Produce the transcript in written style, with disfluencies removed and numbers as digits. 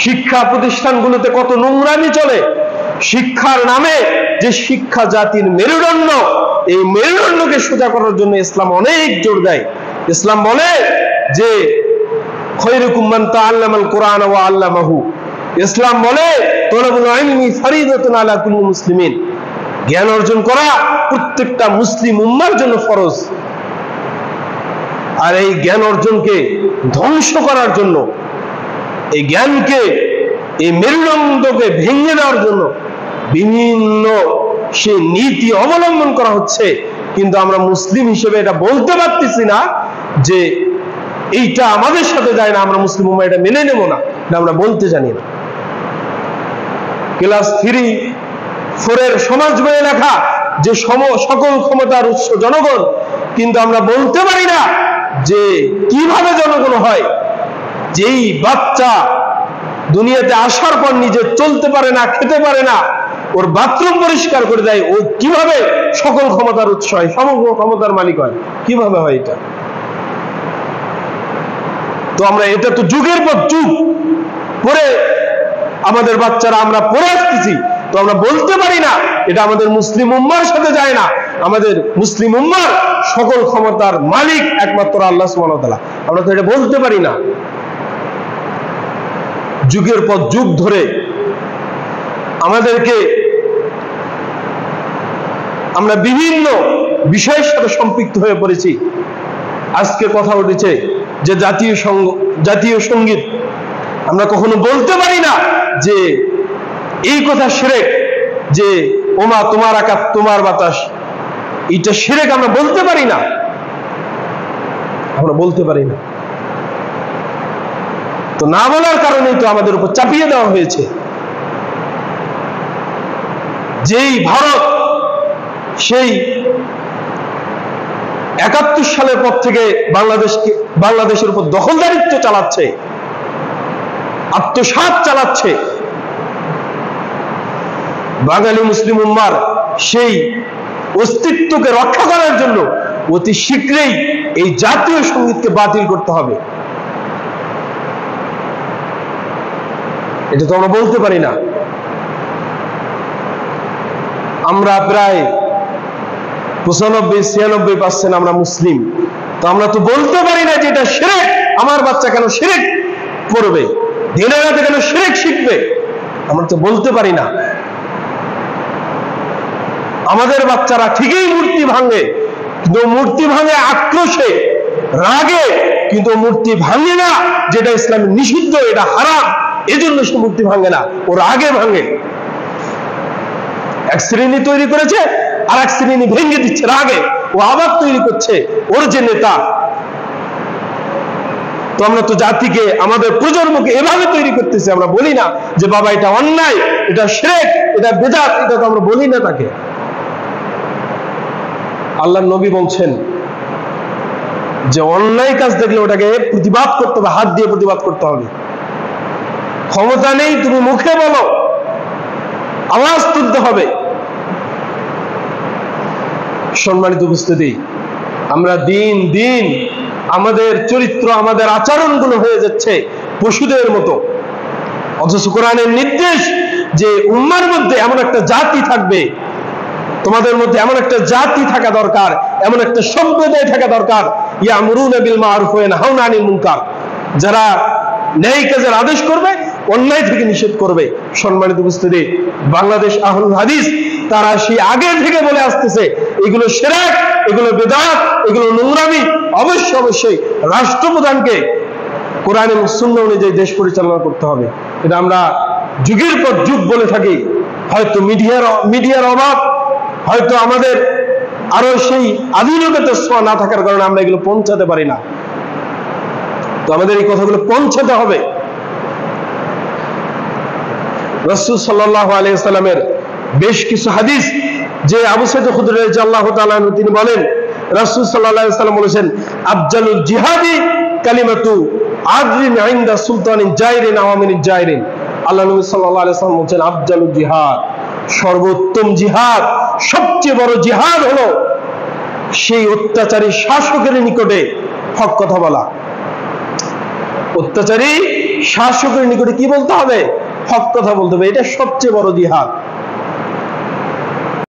শিক্ষা প্রতিষ্ঠানগুলোতে কত নোংরামি চলে। শিক্ষার নামে যে শিক্ষা জাতির মেরুদণ্ড, এই মেরুদণ্ডকে সোজা করার জন্য ইসলাম অনেক জোর দেয়। ইসলাম বলে যে খায়রুকুম মান তাআল্লামাল কুরআন ওয়া আল্লামাহু। ইসলাম বলে তালাবুল ইলমি ফরিদাতুন আলা কুল্লি মুসলিমিন, জ্ঞান অর্জন করা প্রত্যেকটা মুসলিম উম্মার জন্য ফরজ। আর এই জ্ঞান অর্জনকে ধ্বংস করার জন্য, এই জ্ঞানকে, এই মেরুদণ্ডকে ভেঙে দেওয়ার জন্য বিভিন্ন সে নীতি অবলম্বন করা হচ্ছে। কিন্তু আমরা মুসলিম হিসেবে এটা বলতে পারতেছি না যে এইটা আমাদের সাথে যায় না, আমরা মুসলিম উম্মাহ এটা মেনে নেব না, এটা আমরা বলতে জানি না। ক্লাস 3-4 এর সমাজ বইয়ে লেখা যে সকল ক্ষমতার উৎস জনগণ, কিন্তু আমরা বলতে পারি না যে কিভাবে জনগণ হয়। যেই বাচ্চা দুনিয়াতে আসার পর নিজে চলতে পারে না, খেতে পারে না, ওর বাথরুম পরিষ্কার করে দেয়, ও কিভাবে সকল ক্ষমতার উৎস হয়, সমগ্র ক্ষমতার মালিক হয়? কিভাবে হয় এটা? তো আমরা এটা তো যুগের পর যুগ পরে আমাদের বাচ্চারা আমরা পড়ে আসতেছি, তো আমরা বলতে পারি না এটা আমাদের মুসলিম উম্মার সাথে যায় না। আমাদের মুসলিম উম্মার সকল ক্ষমতার মালিক একমাত্র আল্লাহ সুবহানাহু ওয়া তাআলা, আমরা তো এটা বলতে পারি না। যুগের পর যুগ ধরে আমাদেরকে আমরা বিভিন্ন বিষয়ের সাথে সম্পৃক্ত হয়ে পড়েছি। আজকে কথা উঠেছে যে জাতীয় সঙ্গীত, আমরা কখনো বলতে পারি না যে এই কথা শিরক, যে ওমা তোমার আকাশ তোমার বাতাস, এটা শিরক, আমরা বলতে পারি না, আমরা বলতে পারি না। তো না বলার কারণেই তো আমাদের উপর চাপিয়ে দেওয়া হয়েছে। যেই ভারত সেই 71 সালের পর থেকে বাংলাদেশের উপর দখলদারিত্ব চালাচ্ছে, আত্মসাৎ চালাচ্ছে, বাঙালি মুসলিম উম্মার সেই অস্তিত্বকে রক্ষা করার জন্য অতি শীঘ্রই এই জাতীয় সঙ্গীতকে বাতিল করতে হবে। এটা তো আমরা বলতে পারি না। আমরা প্রায় 95-96% আমরা মুসলিম, তো আমরা তো বলতে পারি না যে এটা শিরক। আমার বাচ্চা কেন শিরক পড়বে, দিনের রাতে কেন শিরক শিখবে, আমরা তো বলতে পারি না। আমাদের বাচ্চারা ঠিকই মূর্তি ভাঙে, কিন্তু মূর্তি ভাঙে আক্রোশে, রাগে, কিন্তু মূর্তি ভাঙে না যেটা ইসলামে নিষিদ্ধ, এটা হারাম, এজন্য সে মূর্তি ভাঙে না, ও রাগে ভাঙে। এক শ্রেণী তৈরি করেছে, আর এক শ্রেণী ভেঙে দিচ্ছে রাগে, ও আবার তৈরি করছে ওর যে নেতা। তো আমরা তো জাতিকে, আমাদের প্রজন্মকে এভাবে তৈরি করতেছি। আমরা বলি না যে বাবা এটা অন্যায়, এটা শিরক, এটা বিদআত, এটা তো আমরা বলি না তাকে। আল্লাহর নবী বলছেন যে অন্যায় কাজ দেখলে ওটাকে প্রতিবাদ করতে হবে, হাত দিয়ে প্রতিবাদ করতে হবে। ক্ষমতা নেই, তুমি মুখে বলো, আওয়াজ তুলতে হবে। সম্মানিত উপস্থিতি, আমরা দিন দিন আমাদের চরিত্র, আমাদের আচরণগুলো হয়ে যাচ্ছে পশুদের মতো। অথচ কোরআনের নির্দেশ যে উম্মার মধ্যে এমন একটা জাতি থাকবে, তোমাদের মধ্যে এমন একটা জাতি থাকা দরকার, এমন একটা সম্প্রদায় থাকা দরকার, ইয়ামুরুনা বিল মারুফ ওয়া ইয়ানহাউনা আনিল মুনকার, যারা ন্যায় কাজের আদেশ করবে, অন্যায় থেকে নিষেধ করবে। সম্মানিত উপস্থিতি, বাংলাদেশ আহলুল হাদিস তারা সেই আগে থেকে বলে আসতেছে এগুলো শিরক, এগুলো বিদআত, এগুলো নোংরামি। অবশ্যই রাষ্ট্রপ্রধানকে কোরআন এবং সুন্নাহ অনুযায়ী দেশ পরিচালনা করতে হবে। এটা আমরা যুগের পর যুগ বলে থাকি। হয়তো মিডিয়ার অভাব, হয়তো আমাদের আরো সেই আধুনিকতার ছোঁয়া না থাকার কারণে আমরা এগুলো পৌঁছাতে পারি না। তো আমাদের এই কথাগুলো পৌঁছাতে হবে। রাসূল সাল্লাল্লাহু আলাইহি ওয়াসাল্লামের বেশ কিছু হাদিস, যে আবু সাঈদ খুদরী রাদিয়াল্লাহু তাআলা আনহু তিনি বলেন, রাসূল সাল্লাল্লাহু আলাইহি ওয়াসাল্লাম বলেছেন, আফজালুল জিহাদি কালিমাতু আদলিন ইনদা সুলতানিন জাইরিন আও আমিনিন জাইরিন। আল্লাহ নবী সাল্লাল্লাহু আলাইহি ওয়াসাল্লাম বলেন, আফজালুল জিহাদ, সর্বোত্তম জিহাদ, সবচেয়ে বড় জিহাদ হলো সেই অত্যাচারী শাসকের নিকটে হক কথা বলা। অত্যাচারী শাসকের নিকটে কি বলতে হবে? হক কথা বলতে হবে। এটা সবচেয়ে বড় জিহাদ।